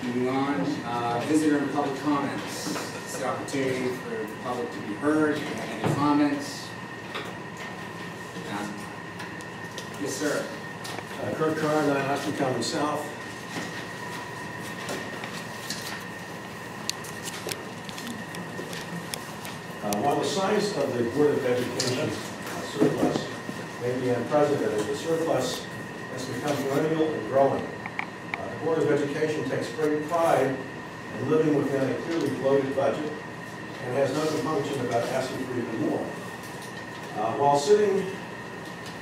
Moving on, visitor and public comments. It's the opportunity for the public to be heard. If you have any comments? Yes, sir. Kurt Carr, 9 Austin Common South. While the size of the Board of Education surplus may be unprecedented, the surplus has become perennial and growing. The Board of Education takes great pride in living within a clearly bloated budget and has no compunction about asking for even more. While sitting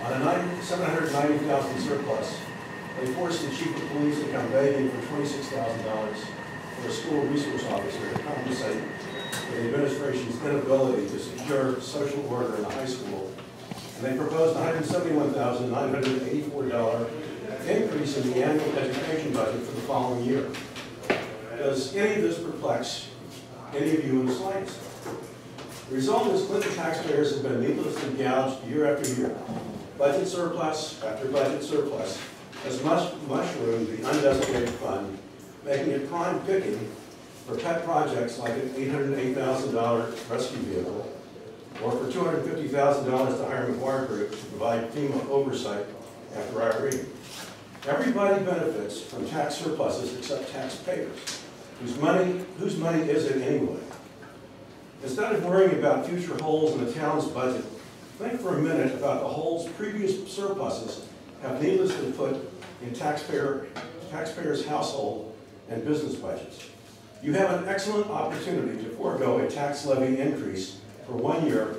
on a $790,000 surplus, they forced the chief of police to come begging for $26,000 for a school resource officer to compensate for the administration's inability to secure social order in the high school. And they proposed a $171,984 increase in the annual education budget for the following year. Does any of this perplex any of you in the slightest? The result is Clinton taxpayers have been needlessly gouged year after year. Budget surplus after budget surplus has mushroomed the undesignated fund, making it prime picking for pet projects like an $808,000 rescue vehicle, or for $250,000 to hire McGuire Group to provide FEMA oversight after Irene. Everybody benefits from tax surpluses except taxpayers. Whose money is it anyway? Instead of worrying about future holes in the town's budget, think for a minute about the holes previous surpluses have needlessly put in taxpayers' household and business budgets. You have an excellent opportunity to forego a tax levy increase for 1 year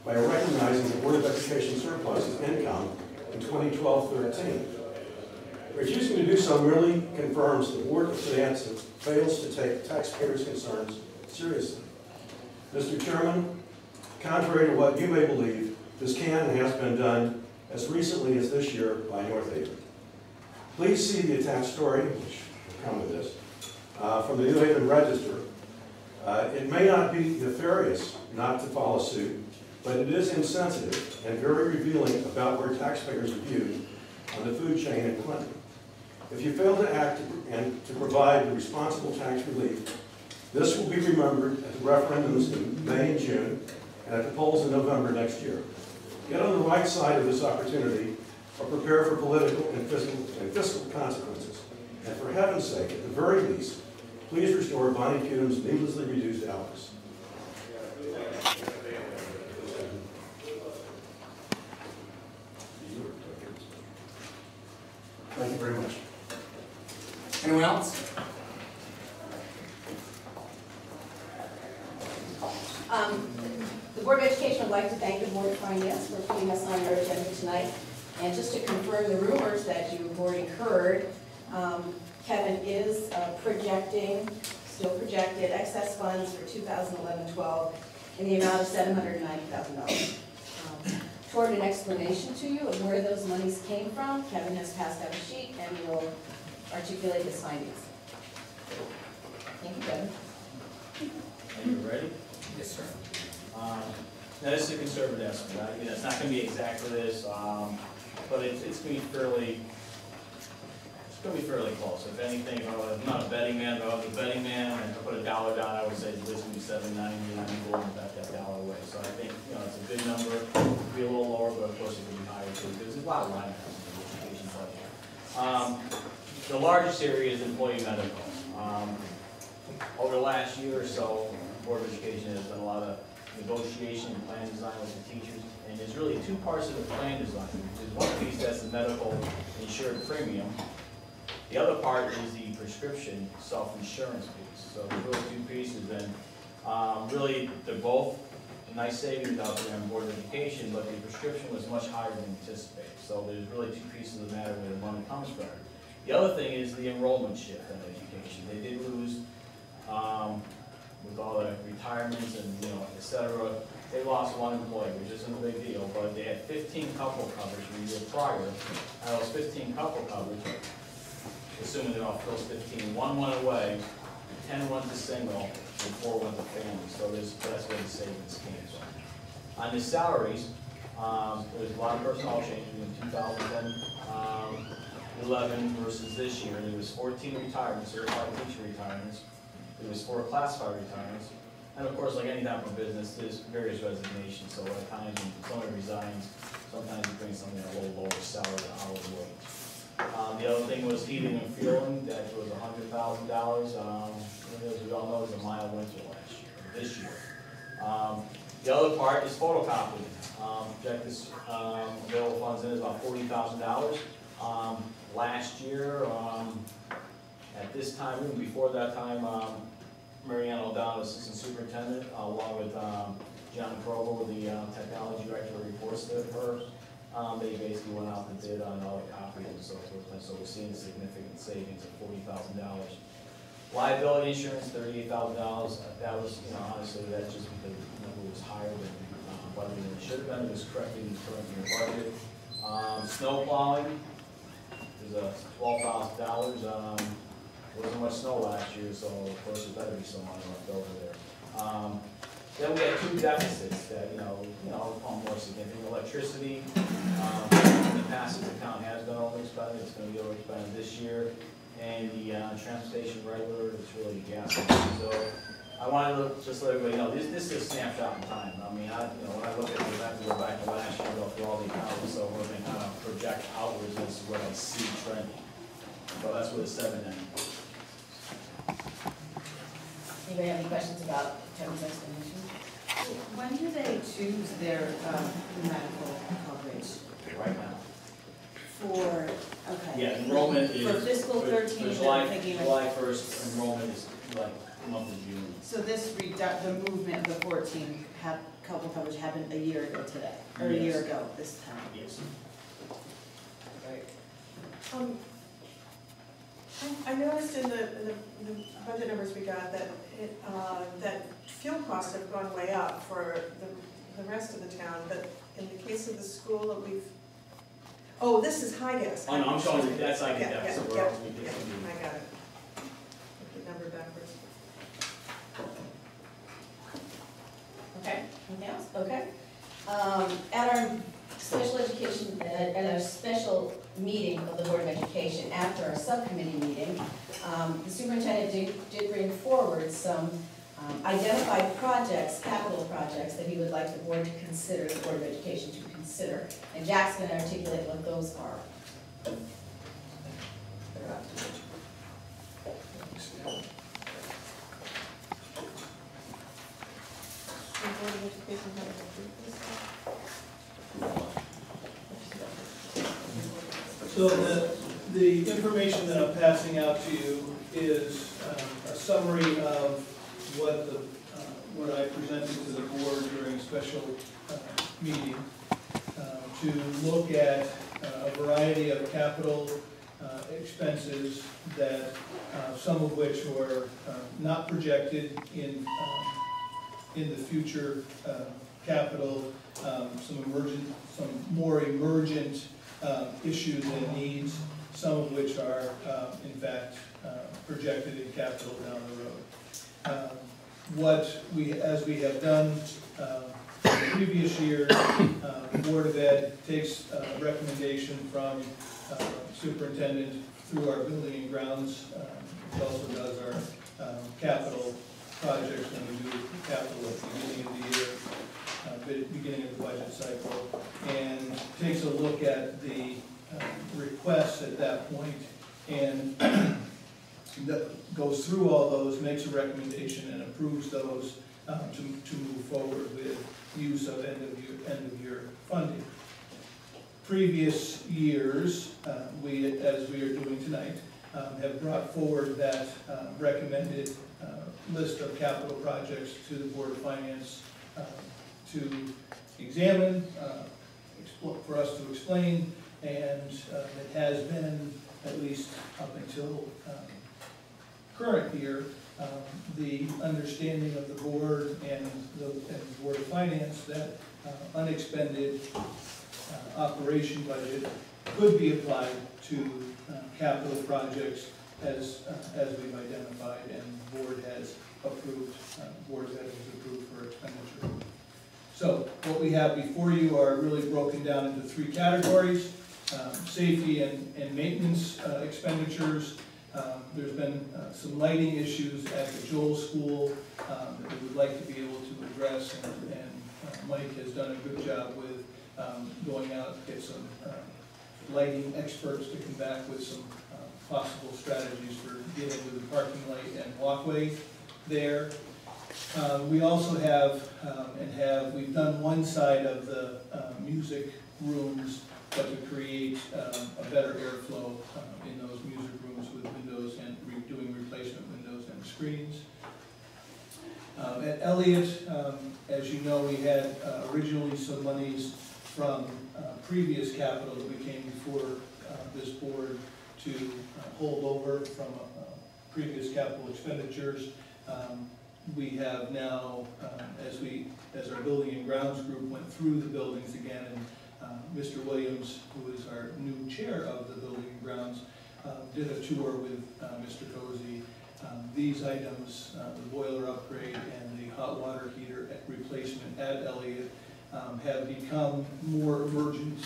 by recognizing the Board of Education surplus as income in 2012-13. Refusing to do so merely confirms the Board of Finance fails to take taxpayers' concerns seriously. Mr. Chairman, contrary to what you may believe, this can and has been done as recently as this year by North Haven. Please see the attached story, which will come with this, from the New Haven Register. It may not be nefarious not to follow suit, but it is insensitive and very revealing about where taxpayers are viewed on the food chain in Clinton. If you fail to act and to provide the responsible tax relief, this will be remembered at the referendums in May and June and at the polls in November next year. Get on the right side of this opportunity or prepare for political and fiscal consequences. And for heaven's sake, at the very least, please restore Bonnie Putum's needlessly reduced hours. Thank you very much. Anyone else? The Board of Education would like to thank the Board of Finance for putting us on your agenda tonight. And just to confirm the rumors that you've already heard, Kevin is still projected excess funds for 2011-12 in the amount of $790,000. Toward an explanation to you of where those monies came from, Kevin has passed out a sheet and will articulate his findings. Thank you, Kevin. Are you ready? Yes, sir. Now this is a conservative estimate. Right? It's not going to be exactly this, but it's going to be fairly. It's going to be fairly close. If anything, I'm not a betting man. If I was a betting man, and I put $1 down, I would say it's going to be $790, and I'm going to bet that dollar away. So I think it's a good number. It'll be a little lower, but of course it could be higher too. Because there's a lot of line items in the education budget. The largest area is employee medical. Over the last year or so, the Board of Education has done a lot of negotiation and plan design with the teachers, and there's really two parts of the plan design. There's one piece that's the medical insured premium. The other part is the prescription self-insurance piece. So there's really two pieces, and really they're both nice savings out there on the Board of Education, but the prescription was much higher than anticipated. So there's really two pieces of the matter where the money comes from. The other thing is the enrollment shift in education. They did lose, with all the retirements and et cetera, they lost one employee, which isn't a big deal, but they had 15 couple coverage the year prior. Out of those 15 couple coverage, assuming they're off those 15, one went away, 10 went to single, and 4 went to family. So that's where the savings came from. On the salaries, there was a lot of personnel changes in 2010. 11 versus this year. There was 14 retirements, certified teacher retirements. There was 4 classified retirements. And of course, like any type of business, there's various resignations. So at times when somebody resigns, sometimes you bring somebody at a little lower salary than hourly wage. The other thing was heating and fueling. That was $100,000. As we all know, it was a mild winter this year. The other part is photocopying. Projected available funds in is about $40,000. Last year, at this time, even before that time, Marianne O'Donnell, assistant superintendent, along with John Kroger, the technology director, reports to her. They basically went out and did on all the copies and so forth, and so we're seeing a significant savings of $40,000. Liability insurance, $38,000. That was, honestly, that's just because the number was higher than budgeted than it should have been. It was correctly in the current year budget. Snow plowing is $12,000. Wasn't much snow last year, so of course there better be some money left over there. Then we had 2 deficits that, more significant. Electricity, in the past, this account has been overexpended. It's going to be overexpended this year. And the transportation regulator, it's really gas. So I wanted to just let everybody know, this is a snapshot in time. I mean, when I look at this, I have to go back to last year, go through all the accounts, so we're going to kind of project outwards as to what I see trending. So that's where the 7 ends. Anybody have any questions about Kevin's explanation? When do they choose their medical coverage? Right now. For, okay. Yeah, enrollment is. For fiscal 13, for they're thinking July 1st, enrollment is like the month of June. So this the movement of the 14 couple coverage happened a year ago today, or a Yes. year ago this time. Yes. I noticed in the budget numbers we got that that fuel costs have gone way up for the rest of the town, but in the case of the school that this is high gas. Oh, no, I'm showing you, that's like a Yeah, deficit. yeah, We're yeah, we did something. I got it. Put the number backwards. Okay, anything else? Okay. At our special education, at our special meeting of the Board of Education, after our subcommittee meeting, the superintendent did bring forward some identified projects, capital projects, that he would like the board to consider, the Board of Education to consider. And Jack's going to articulate what those are. The Board of Education has approved this. So the information that I'm passing out to you is a summary of what I presented to the board during a special meeting to look at a variety of capital expenses that some of which were not projected in the future capital, some more emergent issues and needs, some of which are in fact projected in capital down the road. As we have done in the previous year, the Board of Ed takes a recommendation from superintendent through our building and grounds. It also does our capital projects when we do capital at the beginning of the year, beginning of the budget cycle, and takes a look at the requests at that point, and goes through all those, makes a recommendation, and approves those to move forward with use of end of year funding. Previous years, as we are doing tonight, have brought forward that recommended list of capital projects to the Board of Finance to examine, for us to explain, and it has been, at least up until current year, the understanding of the board and the Board of Finance that unexpended operation budget could be applied to capital projects as we've identified, and the board has approved, Board of Ed has approved for expenditure. So what we have before you are really broken down into 3 categories. Safety and maintenance expenditures. There's been some lighting issues at the Joel School that we would like to be able to address, and Mike has done a good job with going out to get some lighting experts to come back with some possible strategies for dealing with the parking light and walkway there. We also have, we've done one side of the music rooms, but to create a better airflow in those music rooms with windows and doing replacement windows and screens. At Elliott, as you know, we had originally some monies from previous capital that we came before this board to hold over from previous capital expenditures. We have now, as our building and grounds group went through the buildings again, and Mr. Williams, who is our new chair of the building and grounds, did a tour with Mr. Cozy. These items, the boiler upgrade and the hot water heater replacement at Elliott, have become more emergent,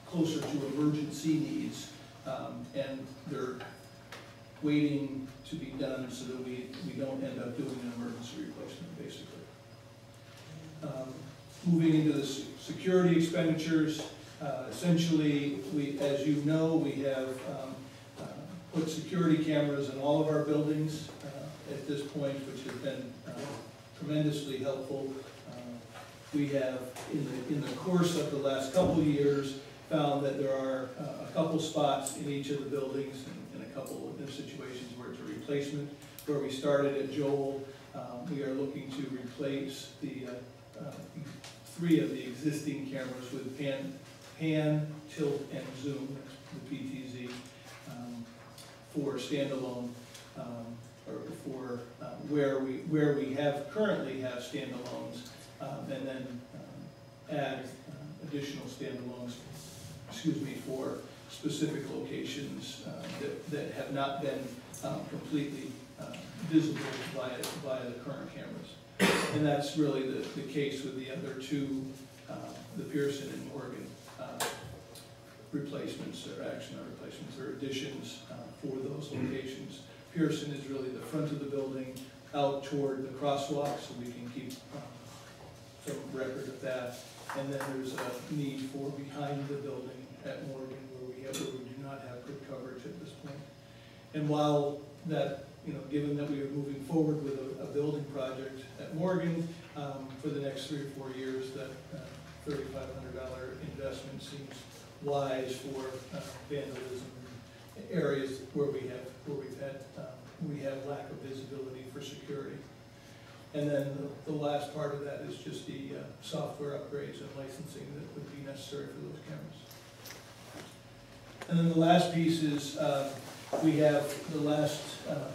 closer to emergency needs, and they're waiting to be done so that we don't end up doing an emergency replacement, basically. Moving into the security expenditures, essentially, as you know, we have put security cameras in all of our buildings at this point, which have been tremendously helpful. We have, in the course of the last couple of years, found that there are a couple spots in each of the buildings and a couple of situations where it's a replacement. Where we started at Joel, we are looking to replace the 3 of the existing cameras with pan, tilt, and zoom, the PTZ, for standalone, or for where we currently have standalones, and then add additional standalones, for specific locations that have not been completely visible via the current cameras. And that's really the case with the other 2, the Pearson and Morgan replacements, or actually not replacements, or additions for those locations. Pearson is really the front of the building out toward the crosswalk, so we can keep some record of that. And then there's a need for behind the building at Morgan, where we do not have good coverage at this point. And while that, given that we are moving forward with a building project at Morgan for the next 3 or 4 years, that $3,500 investment seems wise for vandalism areas where we have lack of visibility for security. And then the last part of that is just the software upgrades and licensing that would be necessary for those cameras. And then the last piece is we have the last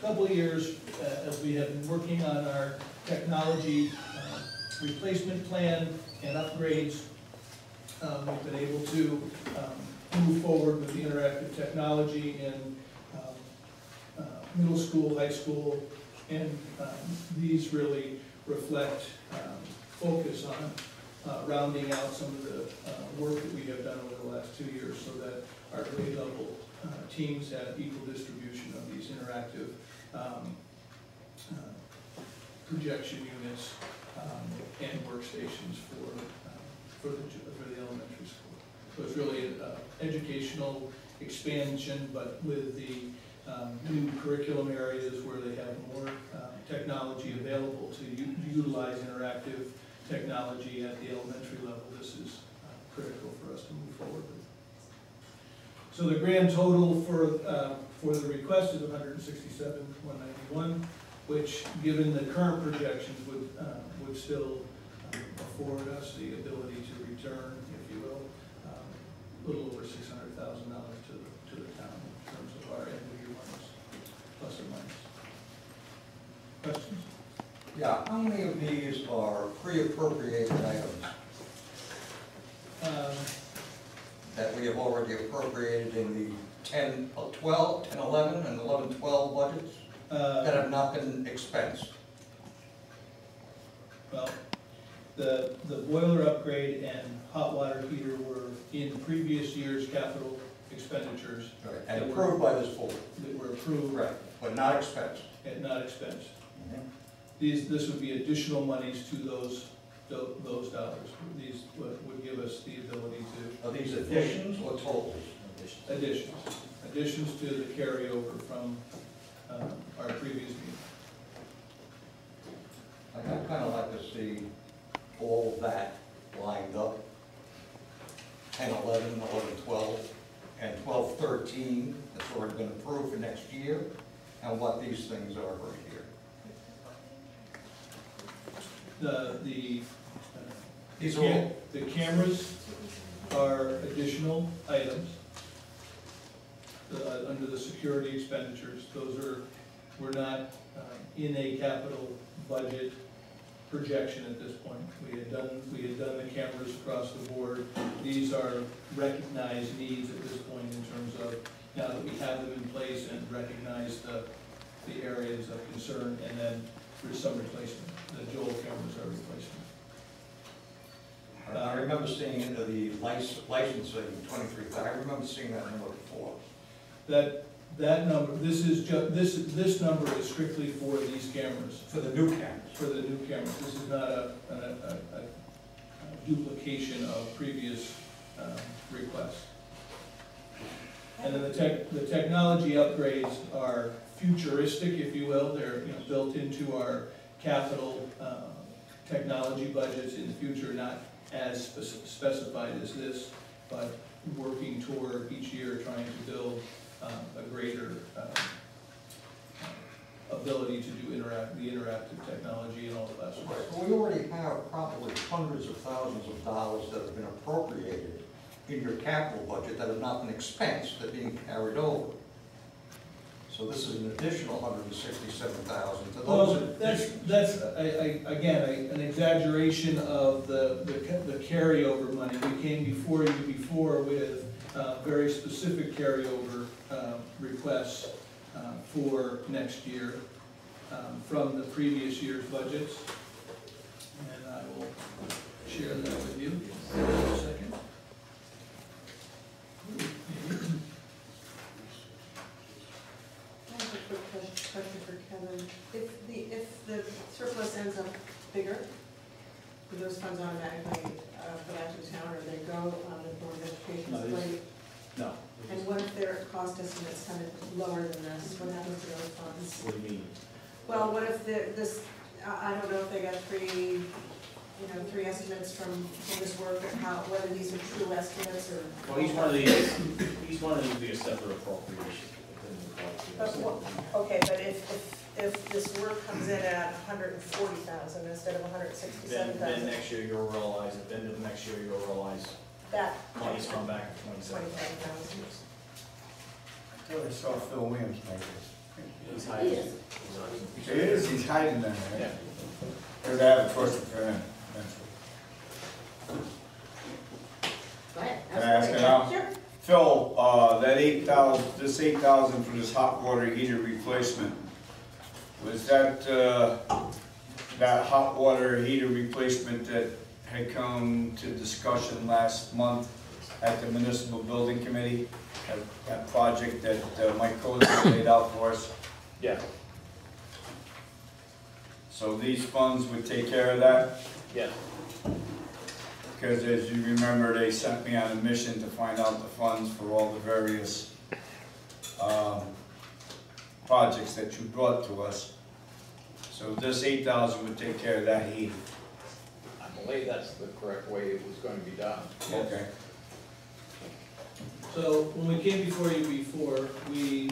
couple of years, as we have been working on our technology replacement plan and upgrades, we've been able to move forward with the interactive technology in middle school, high school, and these really reflect focus on rounding out some of the work that we have done over the last 2 years, so that our grade level teams have equal distribution of these interactive projection units and workstations for the elementary school. So it's really an educational expansion, but with the new curriculum areas where they have more technology available to utilize interactive technology at the elementary level. This is critical for us to move forward with. So the grand total for the request is $167,191, which, given the current projections, would still afford us the ability to return, if you will, a little over $600,000 to the town in terms of our end of year ones, plus or minus. Questions? Yeah, how many of these are pre-appropriated items that we have already appropriated in the 10, 11, and 11-12 budgets that have not been expensed? Well, The boiler upgrade and hot water heater were in previous year's capital expenditures. Right, and approved by this board. That were approved. Right, but not expense. At not expense. This would be additional monies to those dollars. These would give us the ability to. Are these additions or totals? Additions to the carryover from our previous meeting. I'd kind of like to see all that lined up. 10, 11, 11, 12, and 12, 13, that's already been approved for next year, and what these things are right here. These are all, The cameras are additional items under the security expenditures. We're not in a capital budget projection at this point. We had done the cameras across the board. These are recognized needs at this point in terms of, now that we have them in place and recognize the areas of concern, and then there's some replacement. The Joel cameras are replacement. I remember seeing the licensing, 23,000, I remember seeing that number before. That number, this number is strictly for these cameras. For the new cameras? For the new cameras. This is not a duplication of previous requests. And then the technology upgrades are futuristic, if you will. They're built into our capital technology budgets in the future, not as specified as this, but working toward each year trying to build a greater ability to do the interactive technology and all of that sort of Right, stuff. well, we already have probably hundreds of thousands of dollars that have been appropriated in your capital budget that have not been expensed, that are being carried over. So this is an additional 167,000 to Well, those. that's again, an exaggeration of the carryover money. We came before you before with very specific carryover requests for next year from the previous year's budgets. And I will share that with you in a second. I have a quick question for Kevin. If the surplus ends up bigger, do those funds automatically go back to the town, or they go on the Board of Education's plate? No. And what if their cost estimate's kind of lower than this? What happens to those funds? What do you mean? Well, what if I don't know if they got three estimates from this work, or whether these are true estimates or. Well, each one of these would be a separate appropriation. Okay, but if this work comes in at 140,000 instead of 167,000. Then next year you'll realize, at the end of the next year you'll realize That. money's come back to 27,000. 25,000. I thought I saw Phil Williams make this. He's hiding. He is. It is, he's hiding that, Yeah. right? Because I have a question for him. Go ahead. Can I ask it now? Sure. Phil, that 8,000, this 8,000 for this hot water heater replacement, was that, that hot water heater replacement that had come to discussion last month at the Municipal Building Committee? That project that Mike Cozen laid out for us? Yeah. So these funds would take care of that? Yeah. Because as you remember, they sent me on a mission to find out the funds for all the various projects that you brought to us. So this 8,000 would take care of that heat. I believe that's the correct way it was going to be done. Okay. So when we came before you before, we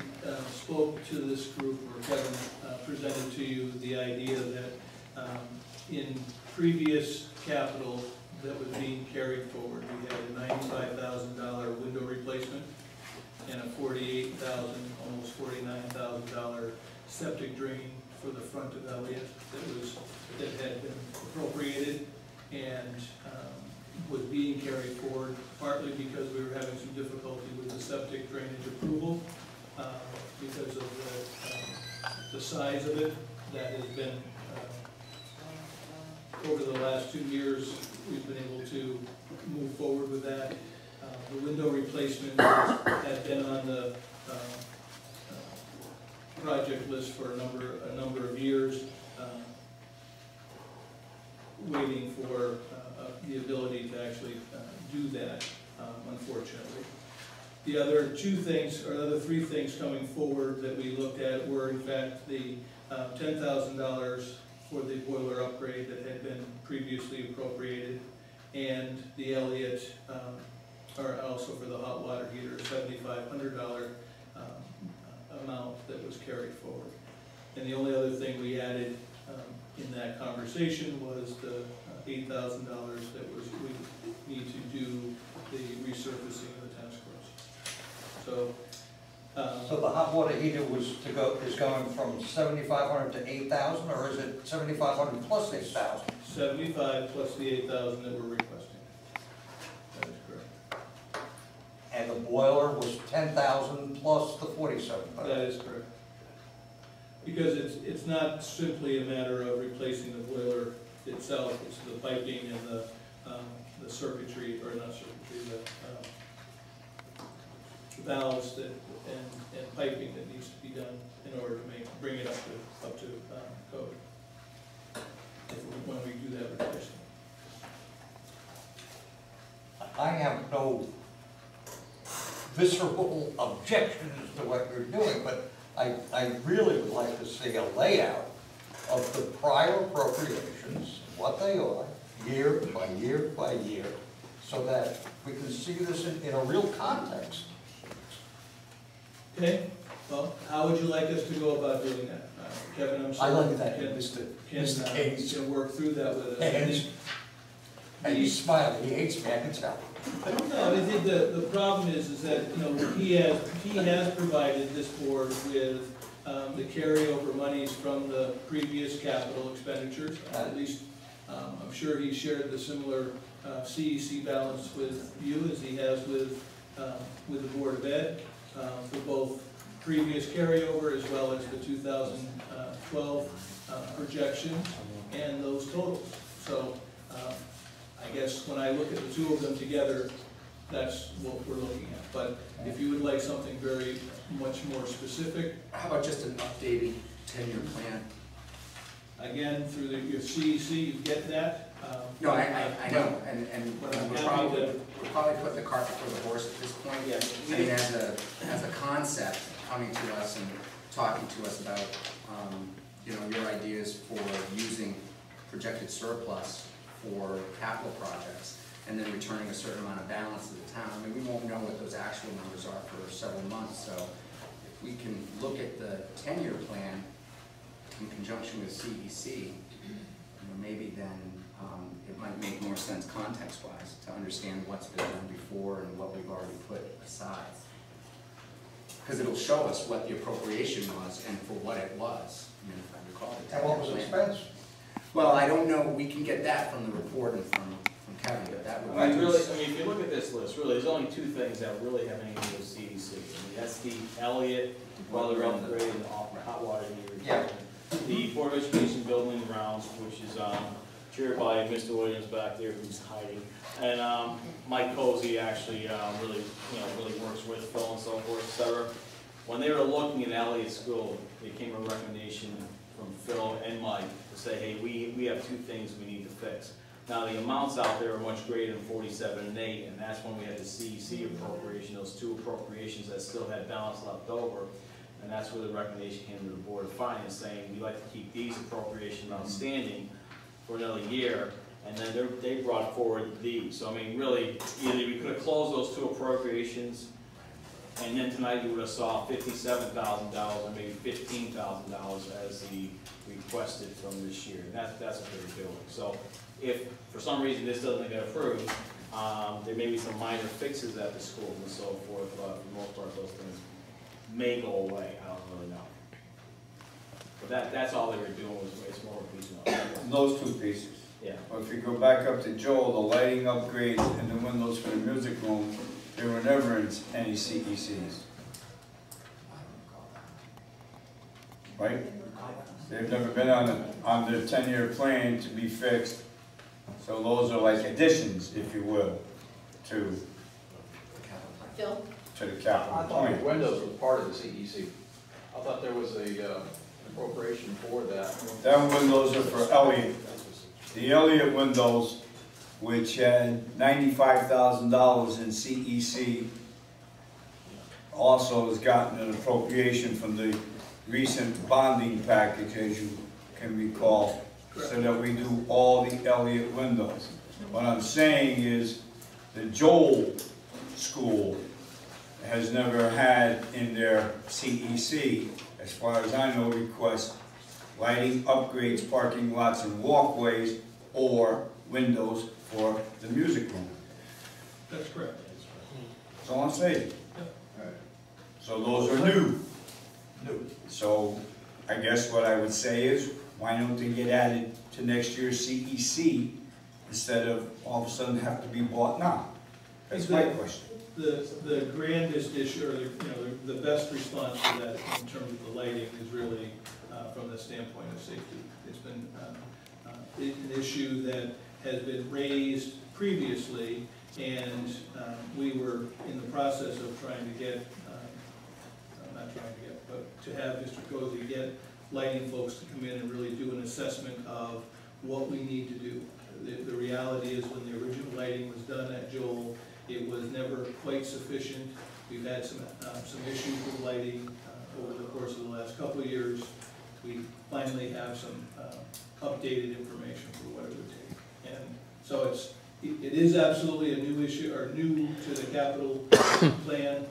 spoke to this group, or Kevin presented to you the idea that in previous capital that was being carried forward, we had a $95,000 window replacement and a $48,000, almost $49,000 septic drain for the front of Elliott that had been appropriated and was being carried forward, partly because we were having some difficulty with the septic drainage approval because of the size of it that has been over the last 2 years, we've been able to move forward with that. The window replacement had been on the project list for a number of years, waiting for the ability to actually do that, unfortunately. The other 2 things, or other 3 things coming forward that we looked at were in fact the $10,000 for the boiler upgrade that had been previously appropriated, and the Elliott, or also for the hot water heater, $7,500 amount that was carried forward. And the only other thing we added in that conversation was the $8,000 that was, we need to do the resurfacing of the tennis courts. So the hot water heater is going from 7,500 to 8,000, or is it 7,500 plus 8,000? 75 plus the 8,000 that we're requesting. That is correct. And the boiler was 10,000 plus the 47,000? That is correct. Because it's not simply a matter of replacing the boiler itself, it's the piping and the circuitry, or not circuitry, the valves that, and piping that needs to be done in order to bring it up to code when we do that replacement. I have no visceral objections to what you're doing, but I really would like to see a layout of the prior appropriations, what they are, year by year by year, so that we can see this in a real context. Okay, well, how would you like us to go about doing that? Kevin, I'm sorry. I like that, Can Mr. Hayes. can work through that with us. Hayes. And he's smiling, he hates me, I can tell. No, I think the problem is that, you know, he has provided this board with the carryover monies from the previous capital expenditures. At least, I'm sure he shared the similar CEC balance with you as he has with the Board of Ed, for both previous carryover as well as the 2012 projections and those totals. So I guess when I look at the 2 of them together, that's what we're looking at. But if you would like something very much more specific. How about just an updated 10-year plan? Again, through your CEC, you get that. No, I know, and But I'm we're happy probably putting the cart before the horse at this point. Yeah. I mean, as a concept, coming to us and talking to us about, you know, your ideas for using projected surplus for capital projects, and then returning a certain amount of balance to the town. I mean, we won't know what those actual numbers are for several months, so if we can look at the 10-year plan in conjunction with CEC, you know, maybe then it might make more sense context-wise to understand what's been done before and what we've already put aside. Because it'll show us what the appropriation was and for what it was. I mean, if I recall the 10-year And what was plan. expense? Well, I don't know, we can get that from the report and from Kevin, but that would I be. mean, really, I mean, if you look at this list, really, there's only 2 things that really have anything to do with CEC. I mean, that's the Elliott boiler upgrade and the hot water heater. Yeah. The Board of Education building and grounds, which is chaired by Mr. Williams back there, who's hiding, and Mike Cozy actually really, you know, really works with Phil and so forth, et cetera. When they were looking at Elliott School, there came a recommendation from Phil and Mike to say, hey, we have 2 things we need to fix. Now, the amounts out there are much greater than 47 and 8, and that's when we had the CEC appropriation, those 2 appropriations that still had balance left over. And that's where the recommendation came to the Board of Finance, saying we'd like to keep these appropriations outstanding for another year, and then they brought forward these. So, I mean, really, either we could have closed those 2 appropriations, and then tonight you would have saw $57,000 or maybe $15,000 as the requested from this year. And that's what they're doing. So if for some reason this doesn't get approved, there may be some minor fixes at the schools and so forth, but for the most part those things may go away. I don't really know. But that's all they were doing was it's more of a piece. Those 2 pieces. Yeah. But if you go back up to Joel, the lighting upgrades and the windows for the music room, there were never any CECs. Right? They've never been on their 10-year plan to be fixed So those are like additions, if you will, to Phil? the I capital thought plan. the windows were part of the CEC. I thought there was a appropriation for that. Them windows are for Elliott. The Elliott windows, which had $95,000 in CEC, also has gotten an appropriation from the recent bonding package, as you can recall, so that we do all the Elliott windows. What I'm saying is, the Joel School has never had in their CEC, as far as I know, request lighting upgrades, parking lots and walkways, or windows for the music room. That's correct. That's all I'm saying. So those are new. So I guess what I would say is, why don't they get added to next year's CEC instead of all of a sudden have to be bought now? That's my question. The grandest issue, or the best response to that in terms of the lighting is really from the standpoint of safety. It's been an issue that has been raised previously, and we were in the process of trying to get, but to have Mr. Cozy get lighting folks to come in and really do an assessment of what we need to do. The reality is, when the original lighting was done at Joel, it was never quite sufficient. We've had some issues with lighting over the course of the last couple of years. We finally have some updated information for what it would take. And so it is absolutely a new issue, or new to the capital plan,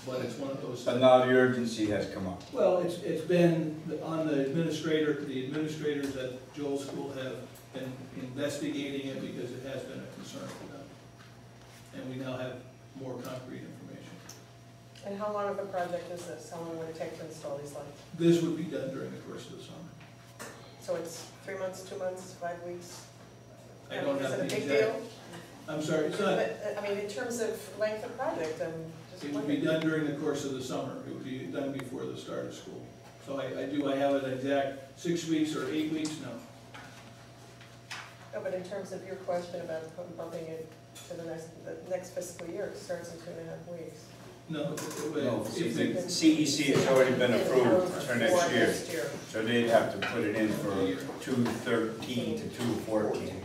but it's one of those. But now the urgency has come up. Well, it's been on the administrators at Joel School have been investigating it because it has been a concern for them. And we now have more concrete information. And how long of a project is this? How long would it take to install these lights? This would be done during the course of the summer. So it's 3 months, 2 months, 5 weeks? I don't have the Is it a big exact. deal? I'm sorry, it's not. But, I mean, in terms of length of project, I'm just It would wondering. be done during the course of the summer. It would be done before the start of school. So I have an exact 6 weeks or 8 weeks? No. No, but in terms of your question about bumping it to the next fiscal year, it starts in 2.5 weeks. No. No, If the they- CEC has already been approved for next year. Next year. So they'd have to put it in for 2/13 to 2/14.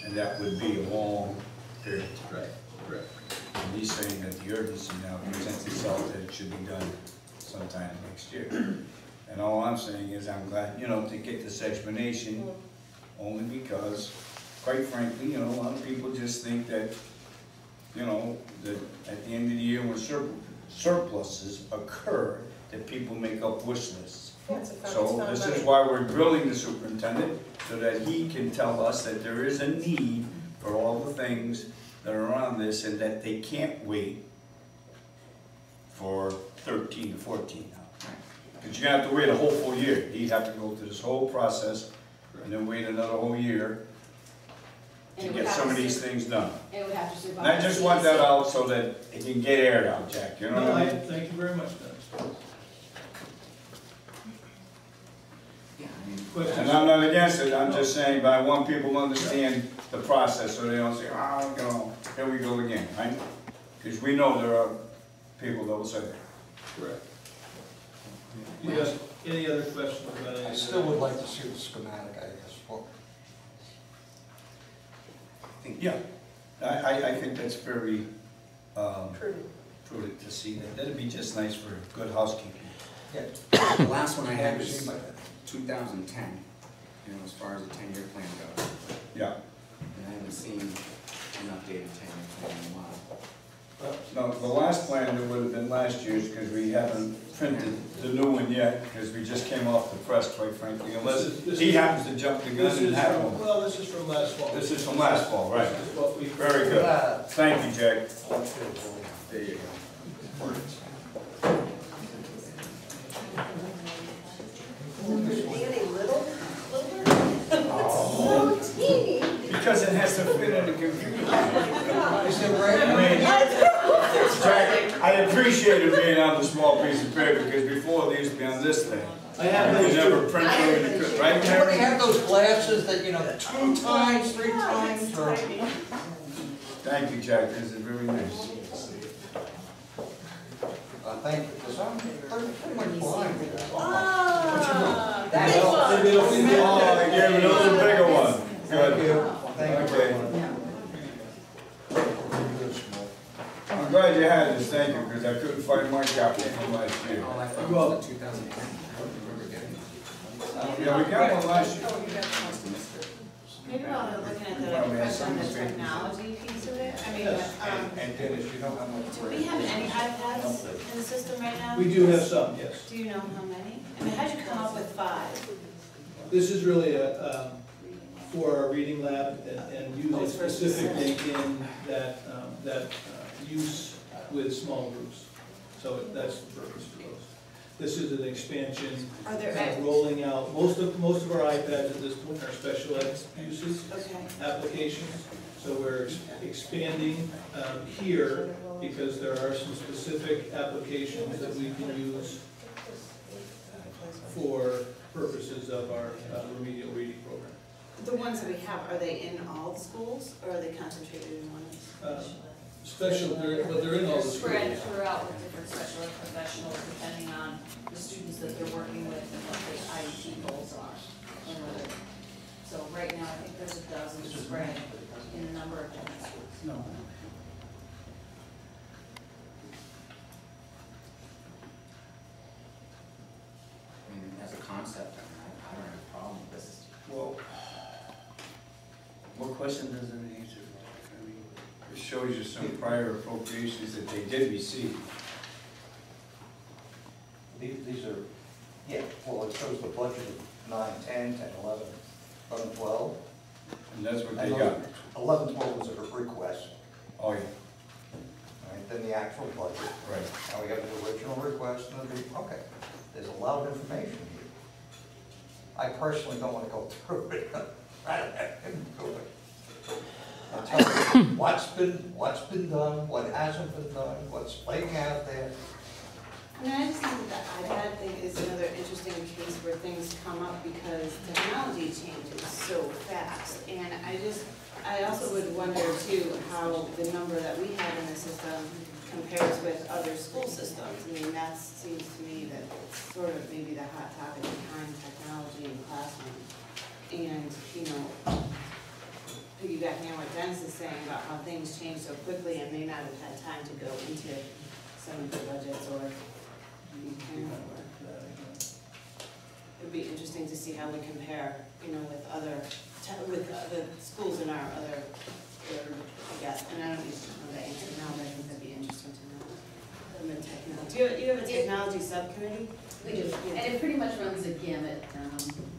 And that would be a long period. Right, correct. And he's saying that the urgency now presents itself that it should be done sometime next year. And all I'm saying is, I'm glad, to get this explanation, only because, quite frankly, a lot of people just think that, that at the end of the year when surpluses occur, that people make up wish lists. Yeah, it's a So found this money. is why we're drilling the superintendent, so that he can tell us that there is a need for all the things that are on this, and that they can't wait for 13 to 14 now. Because you're gonna have to wait a whole full year. He'd have to go through this whole process, and then wait another whole year And to it would get have some of to these sur- things done. It would have to survive. And I just want that out so that it can get aired out, Jack, you know No, what I mean? thank you very much, Dennis. Yeah, I mean, Questions? And I'm not against it, I'm just saying, but I want people to understand the process, so they don't say, here we go again, right? Because we know there are people that will say that. Correct. Do you have any other questions about any? I still would like to see the schematic, I guess, for Yeah, I think that's very Prudent. prudent to see that. That'd be just nice for good housekeeping. the last one I had was Seen by that. 2010, as far as the 10-year plan goes. Yeah. And I haven't seen an updated 10-year plan in a while. No, the last plan that would have been last year's, because we haven't printed the new one yet, because we just came off the press, quite frankly, unless This he is- happens to jump the gun This and is have from, one. well, this is from last fall. This is from last fall, right? This is what we. Very good. Thank you, Jack. There you go. Any little? Oh. So teeny. Because it has to fit in the computer. Is it right? I mean, Jack, I appreciate it being on the small piece of paper, because before they used to be on this thing. I have You those never too. print those, you could, right, Anybody Mary? have those glasses that, 2 times, 3 times, or? Thank you, Jack, this is very nice. Thank you, because I'm pretty much blind. Ah, That's big one. Oh, I gave it a little bigger one. Thank Good. you. Thank you very Okay. much. I'm glad you had this, thank you, because I couldn't find my copy from last year. All I found was the 2010. I don't remember getting it. Yeah, we got one last year. Maybe while we're looking at Well, the we have question on the some technology piece of it, I mean, Yes. And Dennis, you know how much. do we have any iPads in the system right now? We do have some, yes. Do you know how many? I mean, how'd you come up with 5? This is really for our reading lab and using specifically in that use with small groups. So that's the purpose for those. This is an expansion, Are there, rolling out, most of our iPads at this point are special ed uses, okay, applications. So we're expanding here because there are some specific applications that we can use for purposes of our remedial reading program. the ones that we have, are they in all the schools, or are they concentrated in one? Special, they're in all the schools. Spread throughout with different special ed professionals, depending on the students that they're working with and what the IEP goals are. and whether- So right now, I think there's a dozen spread in a number of different schools. No. I mean, as a concept, I don't have a problem with this. Well, what question does it answer? I mean, it shows you some prior appropriations that they did receive. These are, yeah, well, it shows the budget of 9, 10, 10, 11, 11, 12. And that's what they got. 11, 12 was a request, Oh, yeah, right? Then the actual budget. right. Now we have the original request and the, okay, there's a lot of information here. I personally don't want to go through it. Rather than do it. I'll tell you what's been done, what hasn't been done, what's laying out there. I mean, I just think that the iPad thing is another interesting case where things come up because technology changes so fast. And I also would wonder too, how the number that we have in the system compares with other school systems. I mean, that seems to me that it's sort of maybe the hot topic behind technology in classrooms. And, piggybacking on what Dennis is saying about how things change so quickly and may not have had time to go into some of the budgets or it'd be interesting to see how we compare, with other schools in our other, I guess, and I don't need to know that answer now, but I think that'd be interesting to know. From the technology, do you have a technology subcommittee? We do, and it pretty much runs the gamut,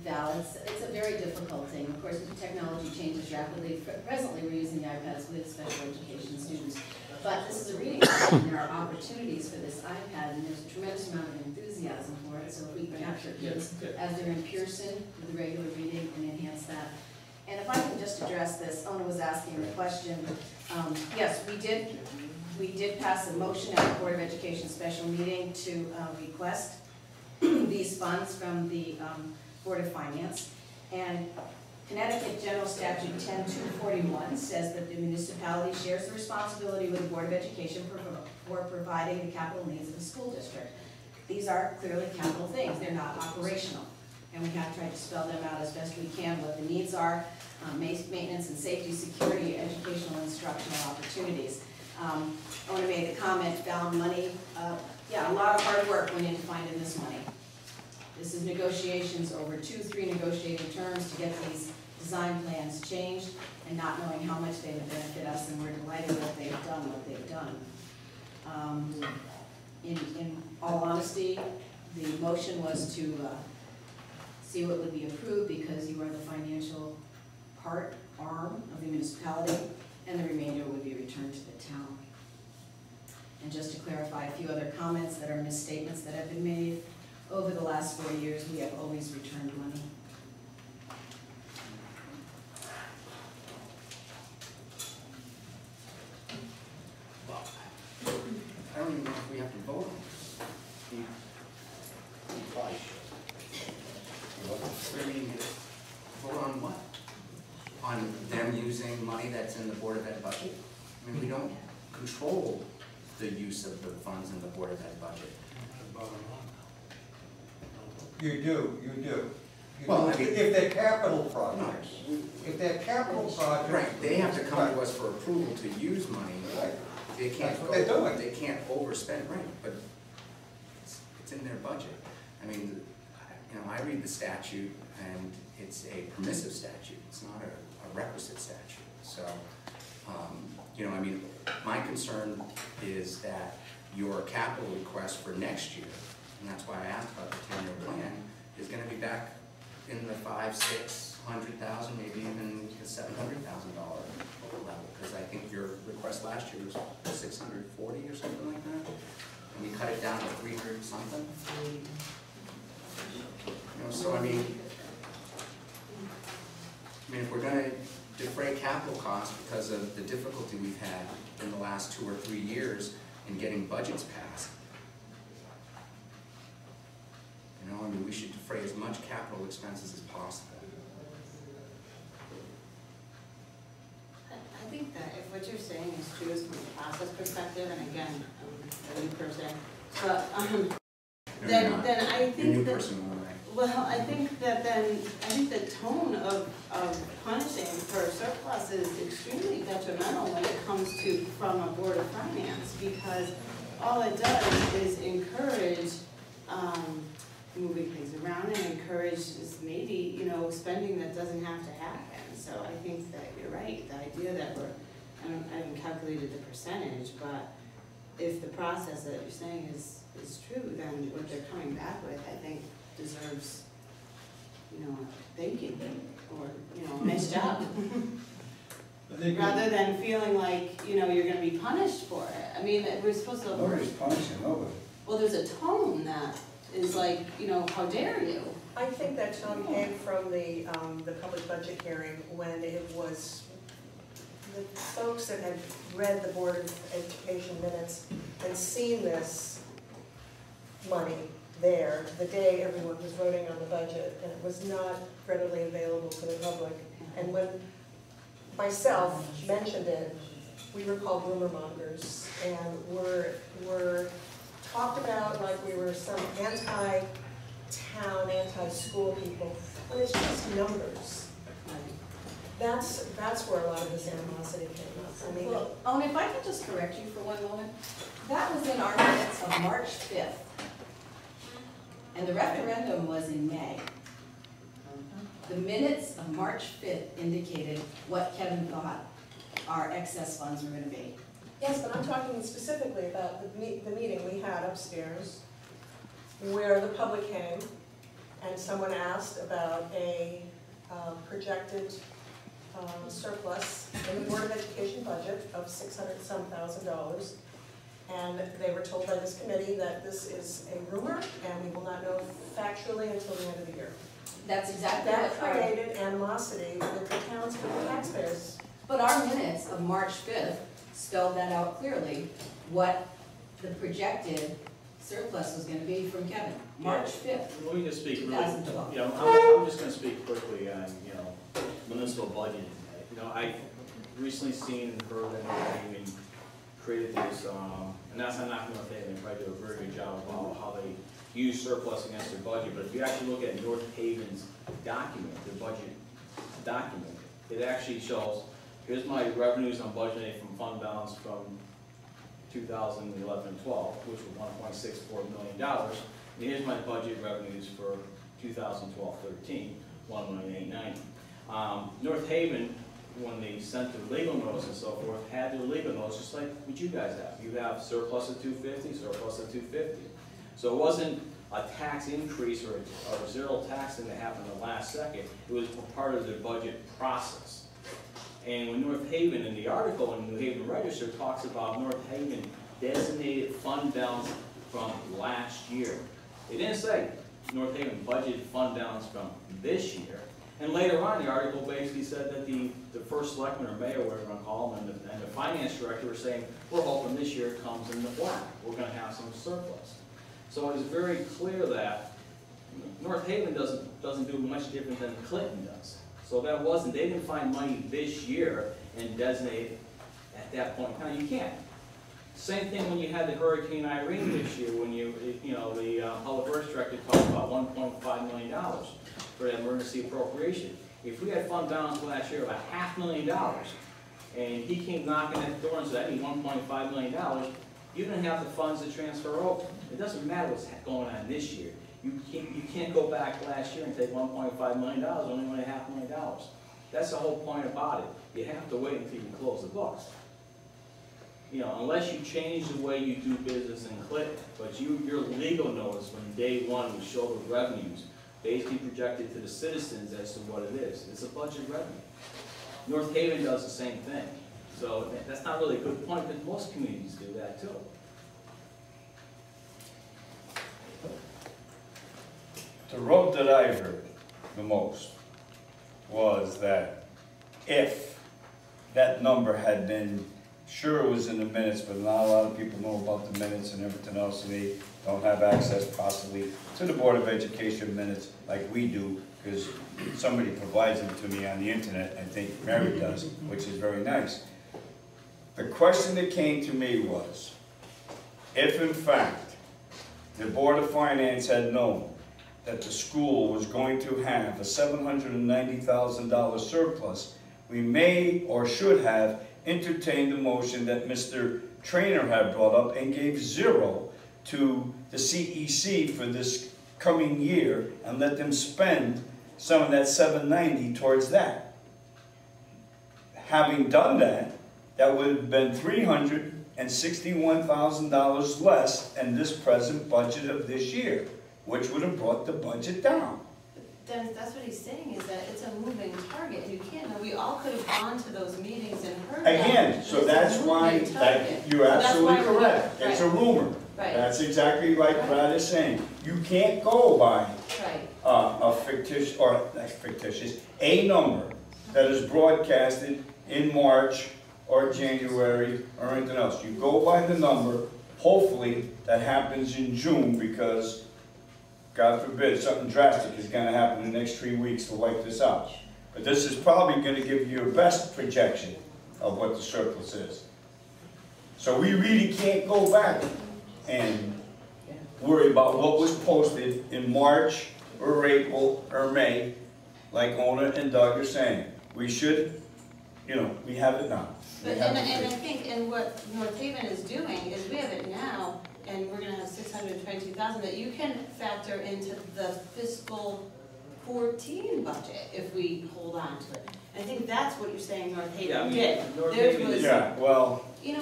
Val. It's a very difficult thing. Of course, the technology changes rapidly. Presently, we're using the iPads with special education students. But this is a reading lab, and there are opportunities for this iPad, and there's a tremendous amount of enthusiasm for it. So if we can capture kids as they're in Pearson with the regular reading and enhance that. And if I can just address this, Ona was asking the question. Yes, we did pass a motion at the Board of Education special meeting to request these funds from the Board of Finance. And Connecticut General Statute 10-241 says that the municipality shares the responsibility with the Board of Education for providing the capital needs of the school district. These are clearly capital things, they're not operational. And we have tried to spell them out as best we can, what the needs are, maintenance and safety, security, educational and instructional opportunities. Ona made the comment, found money, yeah, a lot of hard work went into finding this money. This is negotiations over 2-3 negotiated terms to get these design plans changed and not knowing how much they would benefit us, and we're delighted that they've done what they've done. In all honesty, the motion was to see what would be approved because you are the financial arm of the municipality, and the remainder would be returned to the town. And just to clarify a few other comments that are misstatements that have been made, over the last 4 years, we have always returned money. I don't even know if we have to vote on this. What do you mean, vote on what? On them using money that's in the Board of Ed budget? I mean, we don't control the use of the funds in the Board of Ed budget. You do, you do. You Well, do. I mean- If they're capital projects, if they're capital projects. Right, they have to come to us for approval to use money. Right. They can't That's what they're doing. They can't overspend, right, but it's in their budget. I mean, I read the statute and it's a permissive statute, it's not a requisite statute. So, I mean, my concern is that your capital request for next year, and that's why I asked about the 10-year plan, is gonna be back in the $500,000-600,000, maybe even the $700,000 level, because I think your request last year was $640 or something like that, and we cut it down to $300 something. So I mean, if we're gonna defray capital costs because of the difficulty we've had in the last 2 or 3 years in getting budgets passed, I mean, we should defray as much capital expenses as possible. I think that if what you're saying is true is from a process perspective, and again, a new person, but, No, then you're not. I You're a think new that, person, all right. well, I think the tone of punishing for surplus is extremely detrimental when it comes to, from a Board of Finance, because all it does is encourage, moving things around and encourage maybe, spending that doesn't have to happen. So I think that you're right, the idea that I haven't calculated the percentage, but if the process that you're saying is true, then what they're coming back with, I think, deserves, thanking or, a nice job. Rather than feeling like, you're gonna be punished for it. I mean, we're supposed to. Nobody's punishing nobody. Well, there's a tone that is like, how dare you? I think that tone came from the public budget hearing when it was the folks that had read the Board of Education minutes and seen this money there the day everyone was voting on the budget, and it was not readily available to the public. And when myself mentioned it, we were called rumor mongers, and were talked about like we were some anti-town, anti-school people, when it's just numbers. That's where a lot of this animosity came up. I mean, Well, Owen, if I could just correct you for one moment, that was in our minutes of March 5th. And the referendum was in May. The minutes of March 5th indicated what Kevin thought our excess funds were gonna be. yes, but I'm talking specifically about the meeting we had upstairs where the public came and someone asked about a projected surplus in the Board of Education budget of $600,000. And they were told by this committee that this is a rumor and we will not know factually until the end of the year. That's exactly That what our, created animosity with the towns, with the taxpayers. but our minutes of March 5th spelled that out clearly, what the projected surplus was gonna be from Kevin, March 5th. Let me just speak really, 2012. I'm just gonna speak quickly on, municipal budget. I've recently seen and heard that they even created this, and that's not knocking on North Haven, they probably do a very good job about how they use surplus against their budget, but if you actually look at North Haven's document, their budget document, it actually shows, here's my revenues I'm budgeting from fund balance from 2011 and 12, which was $1.64 million, and here's my budget revenues for 2012-13, $1,890,000. North Haven, when they sent their legal notice and so forth, had their legal notice just like what you guys have. You have surplus of 250, surplus of 250. So it wasn't a tax increase or zero tax thing that happened the last second. It was part of their budget process. And when North Haven, in the article in the New Haven Register, talks about North Haven designated fund balance from last year. It didn't say North Haven budgeted fund balance from this year. And later on, the article basically said that the first selectman or mayor, whatever you want to call him, and the finance director were saying, we're hoping this year comes in the black. We're going to have some surplus. So it was very clear that North Haven doesn't do much different than Clinton does. So that wasn't, they didn't find money this year and designate it at that point in time. You can't. Same thing when you had the Hurricane Irene this year, when the Public Works Director talked about $1.5 million for that emergency appropriation. If we had fund balance last year of $500,000, and he came knocking at the door and said, I need $1.5 million, you didn't have the funds to transfer over. It doesn't matter what's going on this year. You can't go back last year and take $1.5 million, only $500,000. That's the whole point about it. You have to wait until you close the books. Unless you change the way you do business in Clinton, but your legal notice when day one will show the revenues basically projected to the citizens as to what it is. It's a budget revenue. North Haven does the same thing. So that's not really a good point, because most communities do that too. The rub that I heard the most was that if that number had been, sure it was in the minutes, but not a lot of people know about the minutes and everything else, and they don't have access possibly to the Board of Education minutes like we do, because somebody provides them to me on the internet. I think Mary does, which is very nice. The question that came to me was, if in fact the Board of Finance had known that the school was going to have a $790,000 surplus, we may or should have entertained the motion that Mr. Trainer had brought up and gave zero to the CEC for this coming year and let them spend some of that $790 towards that. Having done that, that would have been $361,000 less in this present budget of this year, which would have brought the budget down. Dennis, that's what he's saying, is that it's a moving target. You can't, we all could have gone to those meetings and heard that. Again, so that's why, you're absolutely correct. It's a rumor. Right. That's exactly like Brad is saying. You can't go by Right. a fictitious, or not fictitious, a number that is broadcasted in March or January or anything else. You go by the number, hopefully that happens in June, because God forbid, something drastic is going to happen in the next 3 weeks to wipe this out. But this is probably going to give you your best projection of what the surplus is. So we really can't go back and worry about what was posted in March or April or May, like Ona and Doug are saying. We should, we have it now. But, and I think, and what North Haven is doing is we have it now, and we're gonna have 622,000 that you can factor into the fiscal 14 budget if we hold on to it. I think that's what you're saying North Haven did. North Theirs Haven was, did. Yeah, well, and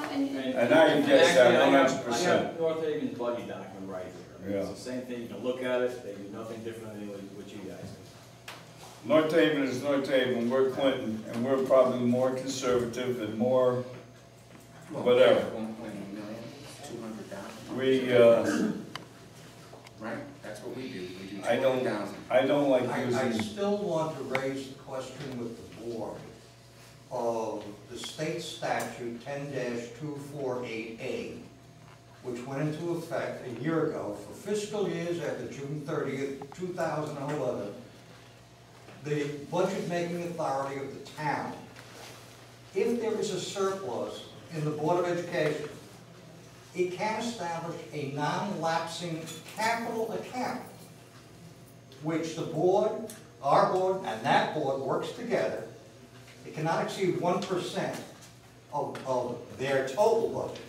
I guess that Actually, I 100%. have North Haven's budget document right here. Yeah. It's the same thing, you can look at it, they do nothing different than what you guys do. North Haven is North Haven, we're Clinton, and we're probably more conservative and more whatever. 1.8 million, 200,000. We, Right, that's what we do. We do I don't 200,000. like I using, still want to raise the question with the board of the state statute 10-248A, which went into effect a year ago for fiscal years after June 30th, 2011, the budget-making authority of the town. If there is a surplus in the Board of Education, it can establish a non-lapsing capital account, which the board, our board, and that board works together. It cannot exceed 1% of their total budget.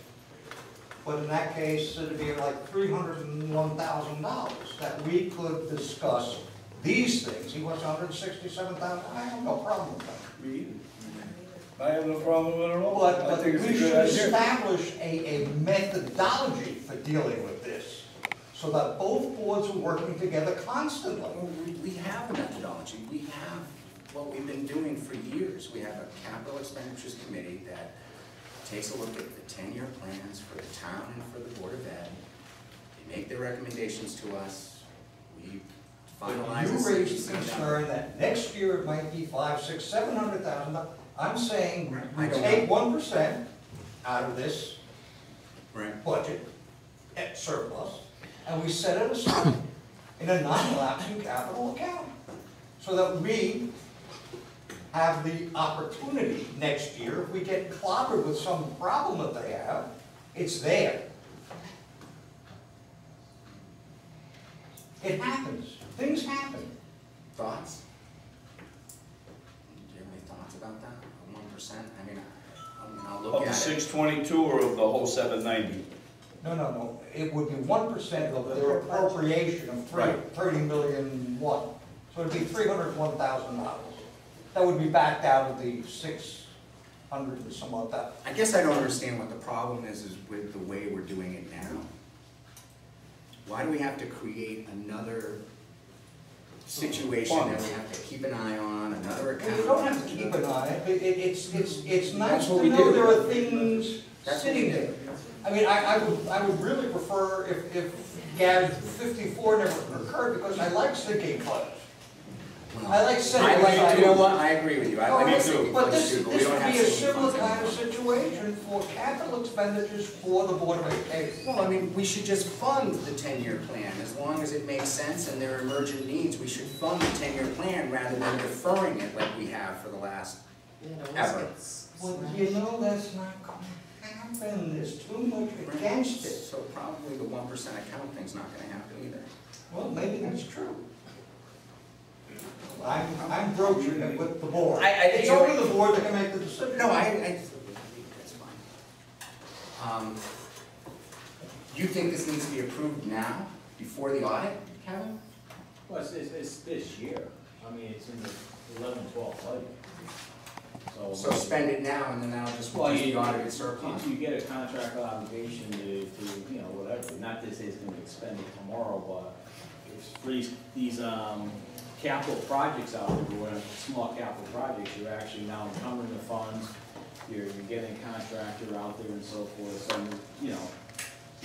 But in that case, it'd be like $301,000 that we could discuss these things. He wants $167,000. I have no problem with that. me either. I have no problem with it at all. But I think it's a we should good idea. establish a methodology for dealing with this, so that both boards are working together constantly. Well, we have a methodology. We have what we've been doing for years. We have a capital expenditures committee that takes a look at the 10-year plans for the town and for the Board of Ed. They make their recommendations to us. We finalize You this. raised the concern that next year it might be $500,000, $600,000, $700,000. I'm saying we take 1% out of this budget surplus, and we set it aside. in a non-lapsing capital account. So that we have the opportunity next year, if we get clobbered with some problem that they have, it's there. It happens. Things happen. Thoughts? Do you have any thoughts about that, 1%? I mean, I'll look Of at the it. 622 or of the whole 790? No. It would be 1% of their appropriation of Right. 30 million what? So it'd be $301,000. That would be backed out of the 600 and some odd that. I guess I don't understand what the problem is with the way we're doing it now. Why do we have to create another situation that we have to keep an eye on, another account? Well, you don't have to keep an eye. It's nice That's what to we know do. there are things That's what we sitting do. there. I mean, I would really prefer if GAD 54 never occurred, because I like sinking funds. I like setting aside. You know what, I agree with you, I like sinking But funds this too, but we would don't have be a sinking similar funds kind of anymore. situation for capital expenditures for the Board of Education. Well, I mean, we should just fund the 10-year plan, as long as it makes sense and there are emergent needs, we should fund the 10-year plan rather than deferring it like we have for the last ever. Well, you know, that's not going to happen. There's too much against it. So probably the 1% account thing's not gonna happen either. Well, maybe that's true. I'm broaching it with the board. It's you're only right. the board that can make the decision. No, that's fine. You think this needs to be approved now, before the audit, Kevin? Well, it's this year, I mean, it's in the 11-12 budget. So spend it now and then that'll just Well, reduce you, the audited surplus? you get a contract obligation to, you know, whatever, not to say it's gonna be expended tomorrow, but if for these, capital projects out there, we're in small capital projects, you're actually now encumbering the funds, you're getting a contractor out there and so forth, so, you know,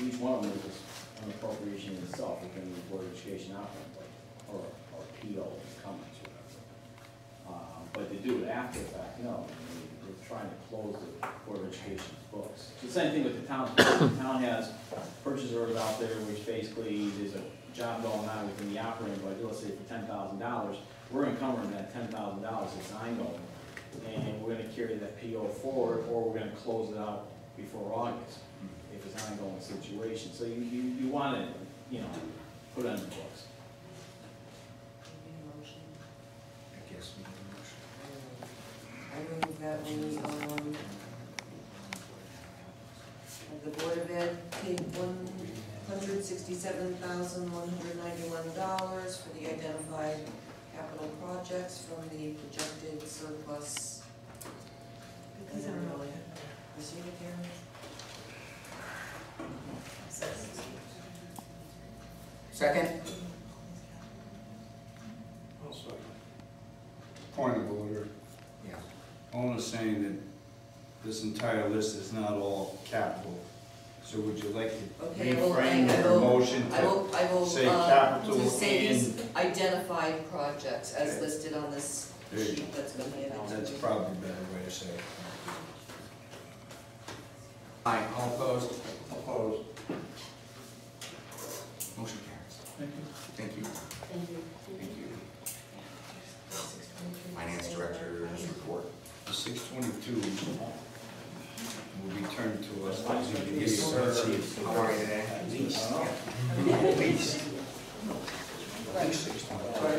each one of them is an appropriation in itself, it can be Board of Education operating budget, or PO encumbrance, whatever. But to do it after the fact, no, I mean, we're trying to close the Board of Education's books. It's the same thing with the town. The town has purchase orders out there, which basically there's a job going on within the operating budget, let's say for $10,000. We're encumbering that $10,000 that's ongoing, and we're gonna carry that PO forward, or we're gonna close it out before August, if it's an ongoing situation. So you wanna, you know, put it on the books. I guess we need a motion. I move that we, the Board of Ed paid $167,191 for the identified capital projects from the projected surplus. I don't really receive it here. Second? Point of order. Yeah. Owen is saying that this entire list is not all capital. So would you like to Okay, reframe your motion I will, to say capital to say and? these identified projects as Okay. listed on this There you sheet that's been given to That's me. probably a better way to say it. Aye, all opposed? Opposed. Motion carries. Thank you. Thank you. Thank you. Thank you. Finance Director's report. The 622 will be turned to us. Yes, sir. How are you today? At least. Yeah. At least 622.